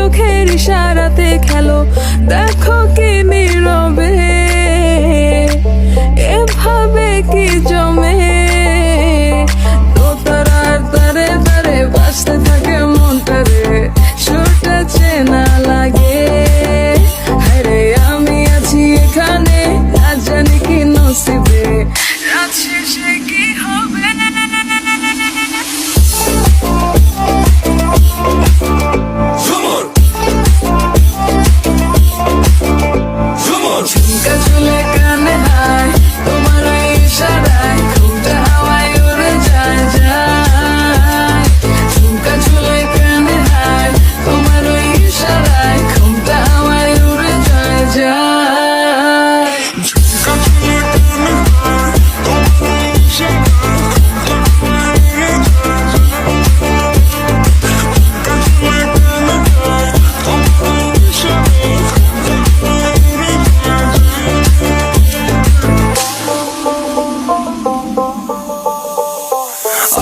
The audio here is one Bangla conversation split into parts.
চোখের ইশারাতে খেলো, দেখো কি নীরবে এভাবে কি জমে। দোতারার তারে তারে বাজতে থাকে মনটারে, সুরটা চেনা লাগে। আরে আমি আছি এখানে, আজ জানি কি নসিবে, রাত শেষে কি হবে। ঝুমকা ঝুলে কানে হায়, তোমার ওই ইশারায় ঘুমটা হাওয়ায় উড়ে যায় যায়। ঝুমকা ঝুলে কানে হায়, তোমার ওই ইশারায় ঘুমটা হাওয়ায় উড়ে যায় যায়। ঝুমকা ঝুলে কানে হায়, তোমার ওই ইশারায় ঘুমটা হাওয়ায় উড়ে যায় যায়। ঝুমকা ঝুলে কানে হায়, তোমার ওই ইশারায় ঘুমটা হাওয়ায় উড়ে যায় যায়।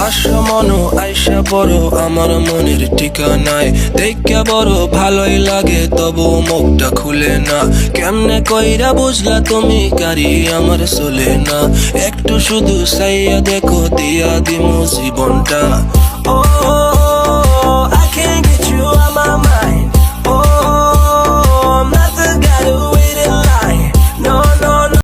আশা মনো আইসা বড় আমার মনের ঠিকানায়, দেখা বড় ভালোই লাগে তবু মুখটা খুলে না। কেমনে কইরা বুঝলা তুমি কারি আমার চলে না, একটু শুধু চাইয়া দেখো দিয়া দিমু জীবনটা। ও I can't get you